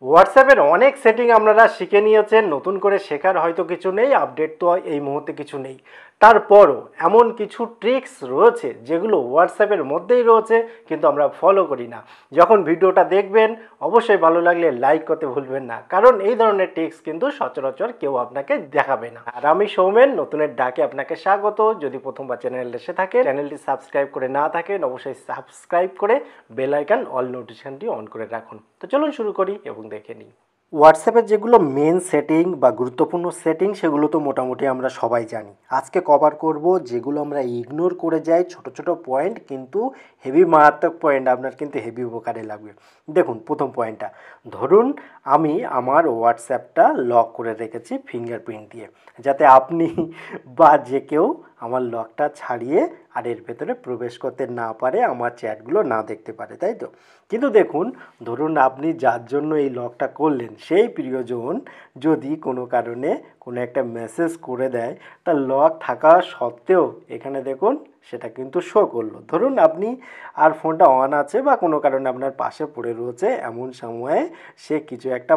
হোয়াটসঅ্যাপের অনেক সেটিং আপনারা শিখে নিয়েছেন, নতুন করে শেখার হয়তো কিছু নেই, আপডেট তো এই মুহূর্তে কিছু নেই। তারপরও এমন কিছু ট্রিক্স রয়েছে যেগুলো হোয়াটসঅ্যাপের মধ্যেই রয়েছে, কিন্তু আমরা ফলো করি না। যখন ভিডিওটা দেখবেন অবশ্যই ভালো লাগলে লাইক করতে ভুলবেন না, কারণ এই ধরনের ট্রিক্স কিন্তু সচরাচর কেউ আপনাকে দেখাবে না। আর আমি সৌমেন, নতুনের ডাকে আপনাকে স্বাগত। যদি প্রথমবার চ্যানেলে এসে থাকে, চ্যানেলটি সাবস্ক্রাইব করে না থাকেন অবশ্যই সাবস্ক্রাইব করে বেল আইকন অল নোটিফিকেশনটি অন করে রাখুন। তো চলুন শুরু করি এবং দেখে নিই। হোয়াটসঅ্যাপের যেগুলো মেন সেটিং বা গুরুত্বপূর্ণ সেটিং সেগুলো তো মোটামুটি আমরা সবাই জানি। আজকে কভার করব যেগুলো আমরা ইগনোর করে যাই, ছোট ছোট পয়েন্ট, কিন্তু হেভি মারাত্মক পয়েন্ট, আপনার কিন্তু হেভি উপকারে লাগবে। দেখুন, প্রথম পয়েন্টটা ধরুন আমি আমার হোয়াটসঅ্যাপটা লক করে রেখেছি ফিঙ্গারপ্রিন্ট দিয়ে, যাতে আপনি বা যে কেউ আমার লকটা ছাড়িয়ে আর এর ভেতরে প্রবেশ করতে না পারে, আমার চ্যাটগুলো না দেখতে পারে, তাই তো? কিন্তু দেখুন, ধরুন আপনি যার জন্য এই লকটা করলেন সেই প্রিয়জন যদি কোনো কারণে কোনো একটা মেসেজ করে দেয়, তার লক থাকা সত্ত্বেও এখানে দেখুন সেটা কিন্তু শো করলো। ধরুন আপনি আর ফোনটা অন আছে বা কোনো কারণে আপনার পাশে পড়ে রয়েছে, এমন সময়ে সে কিছু একটা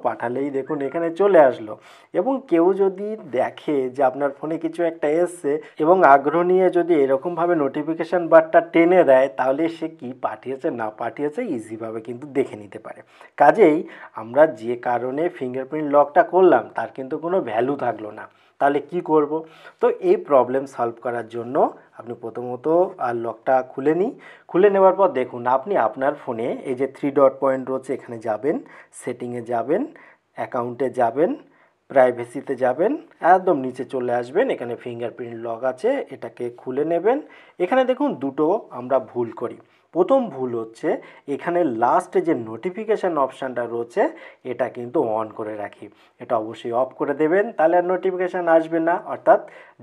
পাঠালেই দেখুন এখানে চলে আসলো। এবং কেউ যদি দেখে যে আপনার ফোনে কিছু একটা এসছে এবং আগ্রহ নিয়ে যদি এরকমভাবে নোটিফিকেশান বারটা টেনে দেয়, তাহলে সে কি পাঠিয়েছে না পাঠিয়েছে ইজিভাবে কিন্তু দেখে নিতে পারে। কাজেই আমরা যে কারণে ফিঙ্গারপ্রিন্ট লকটা করলাম তার কিন্তু কোনো ভ্যালু থাকলো না। তাহলে কি করব? তো এই প্রবলেম সলভ করার জন্য আপনি প্রথমত আর লকটা খুলে নেওয়ার পর দেখুন আপনি আপনার ফোনে এই যে 3 ডট পয়েন্ট রয়েছে, এখানে যাবেন, সেটিংয়ে যাবেন, অ্যাকাউন্টে যাবেন, প্রাইভেসিতে যাবেন, একদম নিচে চলে আসবেন, এখানে ফিঙ্গারপ্রিন্ট লক আছে, এটাকে খুলে নেবেন। এখানে দেখুন দুটো আমরা ভুল করি। প্রথম ভুল হচ্ছে এখানে লাস্টে যে নোটিফিকেশান অপশানটা রয়েছে এটা কিন্তু অন করে রাখি। এটা অবশ্যই অফ করে দেবেন, তাহলে আর নোটিফিকেশান আসবে না, অর্থাৎ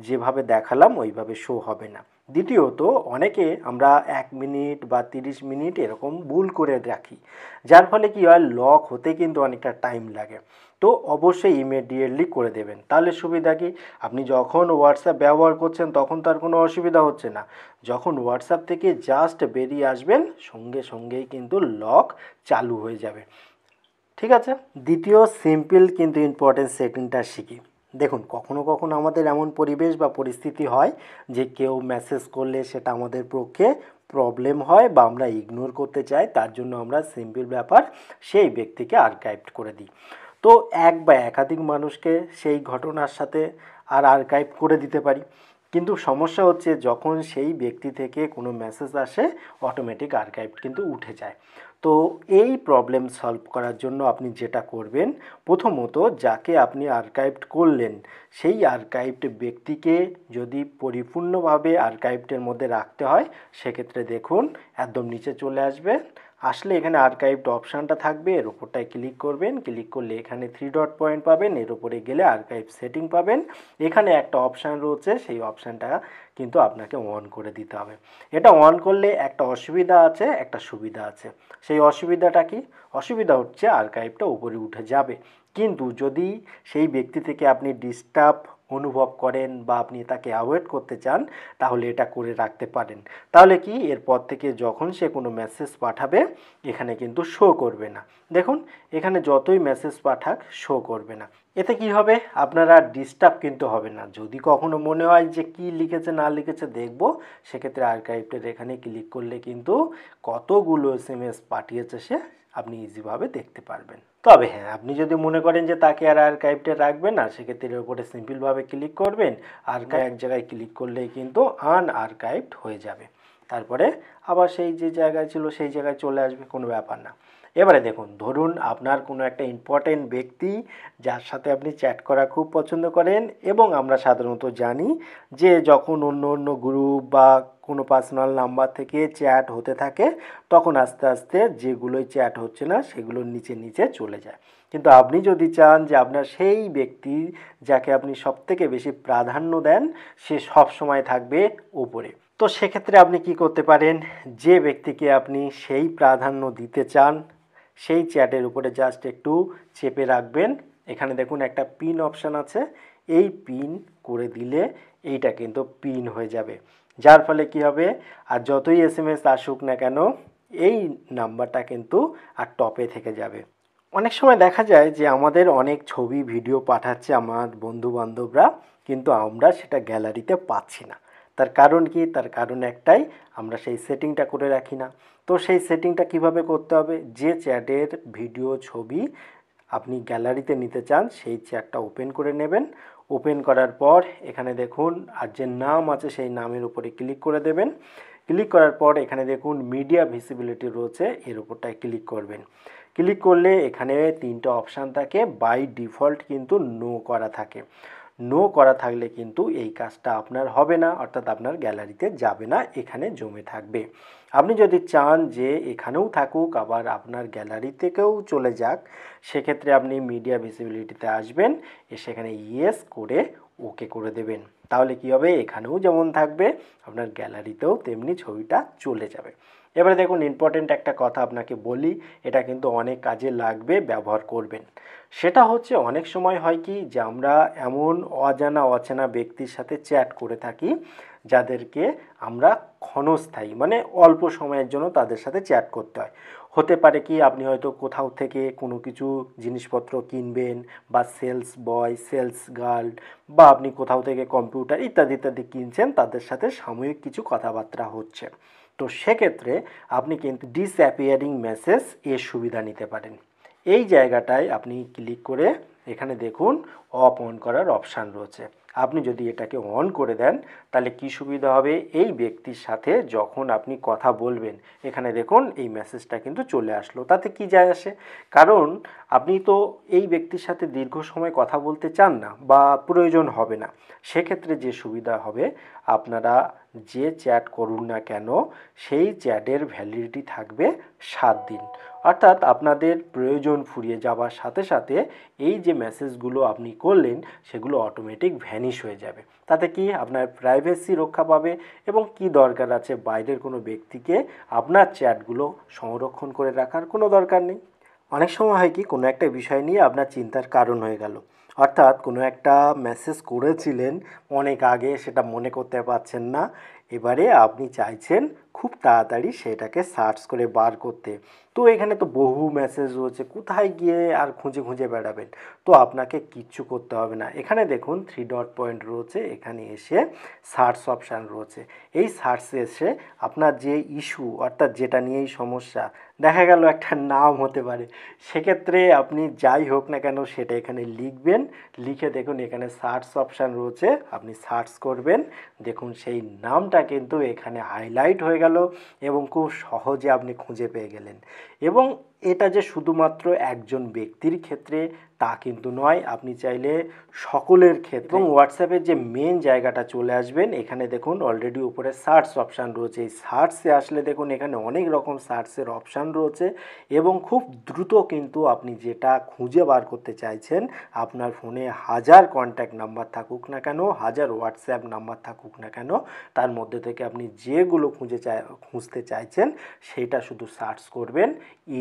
যেভাবে দেখালাম ওইভাবে শো হবে না। দ্বিতীয়ত, অনেকে আমরা 1 মিনিট বা 30 মিনিট এরকম ভুল করে রাখি, যার ফলে কি হয়, লক হতে কিন্তু অনেকটা টাইম লাগে। তো অবশ্যই ইমিডিয়েটলি করে দেবেন, তাহলে সুবিধা কি, আপনি যখন হোয়াটসঅ্যাপ ব্যবহার করছেন তখন তার কোনো অসুবিধা হচ্ছে না। যখন হোয়াটসঅ্যাপ থেকে জাস্ট বেরিয়ে আসবেন সঙ্গে সঙ্গেই কিন্তু লক চালু হয়ে যাবে। ঠিক আছে, দ্বিতীয় সিম্পল কিন্তু ইম্পর্টেন্ট সেটিংটা শিখি। দেখুন, কখনো কখনো আমাদের এমন পরিবেশ বা পরিস্থিতি হয় যে কেউ মেসেজ করলে সেটা আমাদের পক্ষে প্রবলেম হয় বা আমরা ইগনোর করতে চাই, তার জন্য আমরা সিম্পল ব্যাপার সেই ব্যক্তিকে আর্কাইভ করে দিই। তো এক বা একাধিক মানুষকে সেই ঘটনার সাথে আর্কাইভ করে দিতে পারি, কিন্তু সমস্যা হচ্ছে যখন সেই ব্যক্তি থেকে কোনো মেসেজ আসে অটোমেটিক আর্কাইভ কিন্তু উঠে যায়। তো এই প্রবলেম সলভ করার জন্য আপনি যেটা করবেন, প্রথমত যাকে আপনি আর্কাইভড করলেন সেই আর্কাইভড ব্যক্তিকে যদি পরিপূর্ণভাবে আর্কাইভডের মধ্যে রাখতে হয়, সেক্ষেত্রে দেখুন একদম নিচে চলে আসবে, আসলে এখানে আর্কাইভড অপশানটা থাকবে, এর উপরটায় ক্লিক করবেন, ক্লিক করলে এখানে 3 ডট পয়েন্ট পাবেন, এর উপরে গেলে আর্কাইভ সেটিং পাবেন। এখানে একটা অপশান রয়েছে, সেই অপশানটা কিন্তু আপনাকে অন করে দিতে হবে। এটা অন করলে একটা অসুবিধা আছে, একটা সুবিধা আছে। সেই অসুবিধাটা কি? অসুবিধা হচ্ছে আর্কাইভটা উপরে উঠে যাবে, কিন্তু যদি সেই ব্যক্তি থেকে আপনি ডিস্টার্ব অনুভব করেন বা আপনি তাকে অ্যাভয়েড করতে চান, তাহলে এটা করে রাখতে পারেন। তাহলে কি, এরপর থেকে যখন সে কোনো মেসেজ পাঠাবে এখানে কিন্তু শো করবে না। দেখুন, এখানে যতই মেসেজ পাঠাক শো করবে না। এতে কি হবে, আপনারা ডিস্টার্ব কিন্তু হবে না। যদি কখনো মনে হয় যে কি লিখেছে না লিখেছে দেখব, সেক্ষেত্রে আর্কাইভটের এখানে ক্লিক করলে কিন্তু কতগুলো এসএমএস পাঠিয়েছে সে আপনি ইজিভাবে দেখতে পারবেন। তবে হ্যাঁ, আপনি যদি মনে করেন যে তাকে আর আর্কাইভটা রাখবেন না, সেক্ষেত্রে এর উপরে সিম্পলভাবে ক্লিক করবেন, এক জায়গায় ক্লিক করলেই কিন্তু আনআর্কাইভড হয়ে যাবে। তারপরে আবার সেই যে জায়গায় ছিল সেই জায়গায় চলে আসবে, কোনো ব্যাপার না। এবারে দেখুন, ধরুন আপনার কোনো একটা ইম্পর্টেন্ট ব্যক্তি যার সাথে আপনি চ্যাট করা খুব পছন্দ করেন, এবং আমরা সাধারণত জানি যে যখন অন্য অন্য গ্রুপ বা কোনো পার্সোনাল নাম্বার থেকে চ্যাট হতে থাকে, তখন আস্তে আস্তে যেগুলোই চ্যাট হচ্ছে না সেগুলোর নিচে নিচে চলে যায়। কিন্তু আপনি যদি চান যে আপনার সেই ব্যক্তি যাকে আপনি সবথেকে বেশি প্রাধান্য দেন সে সব সময় থাকবে উপরে, তো সেক্ষেত্রে আপনি কি করতে পারেন, যে ব্যক্তিকে আপনি সেই প্রাধান্য দিতে চান সেই চ্যাটের উপরে জাস্ট একটু চেপে রাখবেন। এখানে দেখুন একটা পিন অপশান আছে, এই পিন করে দিলে এইটা কিন্তু পিন হয়ে যাবে, যার ফলে কি হবে, আর যতই এসএমএস আসুক না কেন এই নাম্বারটা কিন্তু আর টপে থেকে যাবে। অনেক সময় দেখা যায় যে আমাদের অনেক ছবি ভিডিও পাঠাচ্ছে আমার বন্ধু বান্ধবরা, কিন্তু আমরা সেটা গ্যালারিতে পাচ্ছি না। তার কারণ কি? তার কারণ একটাই, আমরা সেই সেটিংটা করে রাখি না। তো সেই সেটিংটা কিভাবে করতে হবে? যে চ্যাটের ভিডিও ছবি আপনি গ্যালারিতে নিতে চান সেই চ্যাটটা ওপেন করে নেবেন। ওপেন করার পর এখানে দেখুন আর যে নাম আছে সেই নামের উপরে ক্লিক করে দেবেন। ক্লিক করার পর এখানে দেখুন মিডিয়া ভিজিবিলিটি রয়েছে, এর উপরটায় ক্লিক করবেন। ক্লিক করলে এখানে তিনটা অপশান থাকে, বাই ডিফল্ট কিন্তু নো করা থাকে। নো করা থাকলে কিন্তু এই কাজটা আপনার হবে না, অর্থাৎ আপনার গ্যালারিতে যাবে না, এখানে জমে থাকবে। আপনি যদি চান যে এখানেও থাকুক আবার আপনার গ্যালারি থেকেও চলে যাক, সেক্ষেত্রে আপনি মিডিয়া ভিজিবিলিটিতে আসবেন, সেখানে ইয়েস করে ওকে করে দেবেন। তাহলে কি হবে? এখানেও যেমন থাকবে আপনার গ্যালারিতেও তেমনি ছবিটা চলে যাবে। এবারে দেখুন, ইম্পর্টেন্ট একটা কথা আপনাকে বলি, এটা কিন্তু অনেক কাজে লাগবে, ব্যবহার করবেন। সেটা হচ্ছে অনেক সময় হয় কি যে আমরা এমন অজানা অচেনা ব্যক্তির সাথে চ্যাট করে থাকি যাদেরকে আমরা ক্ষণস্থায়ী মানে অল্প সময়ের জন্য তাদের সাথে চ্যাট করতে হয়। হতে পারে কি আপনি হয়তো কোথাও থেকে কোনো কিছু জিনিসপত্র কিনবেন, বা সেলস বয়, সেলস গার্ল, বা আপনি কোথাও থেকে কম্পিউটার ইত্যাদি ইত্যাদি কিনছেন, তাদের সাথে সাময়িক কিছু কথাবার্তা হচ্ছে। তো সেক্ষেত্রে আপনি কিন্তু ডিসঅ্যাপিয়ারিং মেসেজ এর সুবিধা নিতে পারেন। এই জায়গাটায় আপনি ক্লিক করে এখানে দেখুন অফ অন করার অপশান রয়েছে। আপনি যদি এটাকে অন করে দেন তাহলে কি সুবিধা হবে? এই ব্যক্তির সাথে যখন আপনি কথা বলবেন, এখানে দেখুন এই মেসেজটা কিন্তু চলে আসলো, তাতে কি যায় আসে? কারণ আপনি তো এই ব্যক্তির সাথে দীর্ঘ সময় কথা বলতে চান না বা প্রয়োজন হবে না। সেক্ষেত্রে যে সুবিধা হবে, আপনারা যে চ্যাট করুন না কেন সেই চ্যাটের ভ্যালিডিটি থাকবে 7 দিন। অর্থাৎ আপনাদের প্রয়োজন ফুরিয়ে যাওয়ার সাথে সাথে এই যে মেসেজগুলো আপনি করলেন সেগুলো অটোমেটিক ভ্যানিশ হয়ে যাবে। তাতে কি আপনার প্রাইভেসি রক্ষা পাবে, এবং কি দরকার আছে বাইরের কোনো ব্যক্তিকে আপনার চ্যাটগুলো সংরক্ষণ করে রাখার কোনো দরকার নেই। অনেক সময় হয় কি কোনো একটা বিষয় নিয়ে আপনার চিন্তার কারণ হয়ে গেল, অর্থাৎ কোনো একটা মেসেজ করেছিলেন অনেক আগে, সেটা মনে করতে পারছেন না, এবারে আপনি চাইছেন খুব তাড়াতাড়ি সেটাকে সার্চ করে বার করতে। তো এখানে তো বহু মেসেজ রয়েছে, কোথায় গিয়ে আর খুঁজে খুঁজে বেড়াবেন? তো আপনাকে কিচ্ছু করতে হবে না, এখানে দেখুন 3 ডট পয়েন্ট রয়েছে, এখানে এসে সার্চ অপশান রয়েছে। এই সার্চে এসে আপনার যে ইস্যু অর্থাৎ যেটা নিয়েই সমস্যা, দেখা গেল একটা নাম হতে পারে, সেক্ষেত্রে আপনি যাই হোক না কেন সেটা এখানে লিখবেন। লিখে দেখুন এখানে সার্চ অপশান রয়েছে, আপনি সার্চ করবেন, দেখুন সেই নামটা কিন্তু এখানে হাইলাইট হয়ে গেল এবং খুব সহজে আপনি খুঁজে পেয়ে গেলেন। এবং এটা যে শুধুমাত্র একজন ব্যক্তির ক্ষেত্রে তা কিন্তু নয়, আপনি চাইলে সকলের ক্ষেত্রে। এবং হোয়াটসঅ্যাপের যে মেন জায়গাটা চলে আসবেন, এখানে দেখুন অলরেডি উপরে সার্চ অপশান রয়েছে, এই সার্চে আসলে দেখুন এখানে অনেক রকম সার্চের অপশান রয়েছে, এবং খুব দ্রুত কিন্তু আপনি যেটা খুঁজে বার করতে চাইছেন, আপনার ফোনে হাজার কন্ট্যাক্ট নাম্বার থাকুক না কেন, হাজার হোয়াটসঅ্যাপ নাম্বার থাকুক না কেন, তার মধ্যে থেকে আপনি যেগুলো খুঁজতে চাইছেন সেইটা শুধু সার্চ করবেন,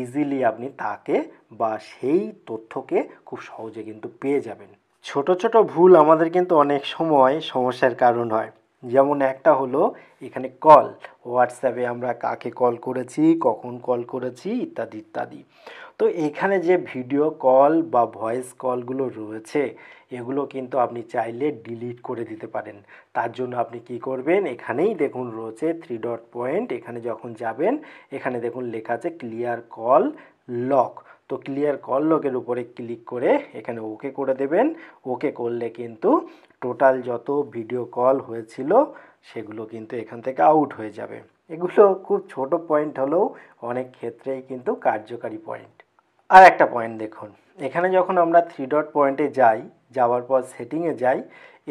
ইজিলি আপনি তাকে বা সেই তথ্যকে খুব সহজে কিন্তু পেয়ে যাবেন। ছোট ছোট ভুল আমাদের কিন্তু অনেক সময় সমস্যার কারণ হয়। যেমন একটা হলো এখানে কল, হোয়াটসঅ্যাপে আমরা কাকে কল করেছি, কখন কল করেছি, ইত্যাদি ইত্যাদি। তো এখানে যে ভিডিও কল বা ভয়েস কলগুলো রয়েছে, এগুলো কিন্তু আপনি চাইলে ডিলিট করে দিতে পারেন। তার জন্য আপনি কি করবেন, এখানেই দেখুন রয়েছে 3 ডট পয়েন্ট, এখানে যখন যাবেন এখানে দেখুন লেখা আছে ক্লিয়ার কল লক। তো ক্লিয়ার কল লগের উপরে ক্লিক করে এখানে ওকে করে দেবেন। ওকে করলে কিন্তু টোটাল যত ভিডিও কল হয়েছিল সেগুলো কিন্তু এখান থেকে আউট হয়ে যাবে। এগুলো খুব ছোট পয়েন্ট হলেও অনেক ক্ষেত্রেই কিন্তু কার্যকারী পয়েন্ট। আর একটা পয়েন্ট দেখুন, এখানে যখন আমরা 3 ডট পয়েন্টে যাই, যাওয়ার পর সেটিংয়ে যাই,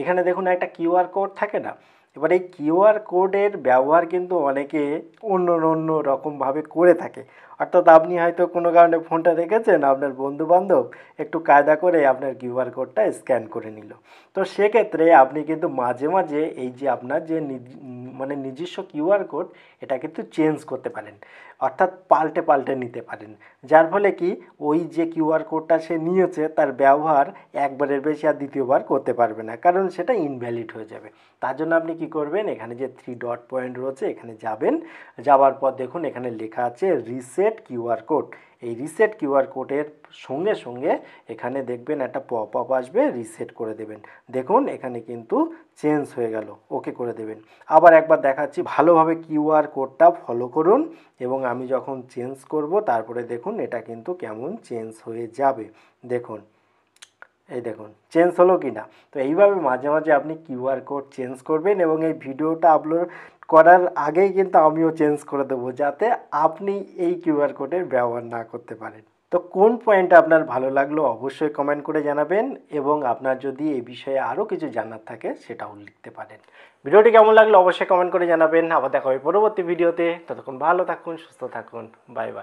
এখানে দেখুন একটা কিউআর কোড থাকে না। এবার এই কিউআর কোডের ব্যবহার কিন্তু অনেকে অন্য অন্য রকমভাবে করে থাকে। অর্থাৎ আপনি হয়তো কোনো কারণে ফোনটা রেখেছেন, আপনার বন্ধুবান্ধব একটু কায়দা করে আপনার কিউআর কোডটা স্ক্যান করে নিল। তো সেক্ষেত্রে আপনি কিন্তু মাঝে মাঝে এই যে আপনার যে মানে নিজস্ব কিউআর কোড, এটা কিন্তু চেঞ্জ করতে পারেন, অর্থাৎ পাল্টে পাল্টে নিতে পারেন। যার ফলে কি ওই যে কিউআর কোডটা সে নিয়েছে তার ব্যবহার একবারের বেশি আর দ্বিতীয়বার করতে পারবে না, কারণ সেটা ইনভ্যালিড হয়ে যাবে। তার জন্য আপনি কি করবেন, এখানে যে 3 ডট পয়েন্ট রয়েছে এখানে যাবেন, যাওয়ার পর দেখুন এখানে লেখা আছে রিসেট কিউআর কোড, এই রিসেট কিউআর কোডের সঙ্গে সঙ্গে এখানে দেখবেন একটা পপ আপ আসবে, রিসেট করে দেবেন। দেখুন এখানে কিন্তু চেঞ্জ হয়ে গেল, ওকে করে দেবেন। আবার একবার দেখাচ্ছি, ভালোভাবে কিউআর কোডটা ফলো করুন এবং আমি যখন চেঞ্জ করব তারপরে দেখুন এটা কিন্তু কেমন চেঞ্জ হয়ে যাবে। দেখুন, এই দেখুন চেঞ্জ হলো কি না। তো এইভাবে মাঝে মাঝে আপনি কিউআর কোড চেঞ্জ করবেন এবং এই ভিডিওটা আপলোড করার আগেই কিন্তু আমিও চেঞ্জ করে দেবো, যাতে আপনি এই কিউআর কোডের ব্যবহার না করতে পারেন। তো কোন পয়েন্টটা আপনার ভালো লাগলো অবশ্যই কমেন্ট করে জানাবেন এবং আপনার যদি এই বিষয়ে আরও কিছু জানার থাকে সেটাও লিখতে পারেন। ভিডিওটি কেমন লাগলো অবশ্যই কমেন্ট করে জানাবেন। আবার দেখা হবে পরবর্তী ভিডিওতে। ততক্ষণ ভালো থাকুন, সুস্থ থাকুন, বাই বাই।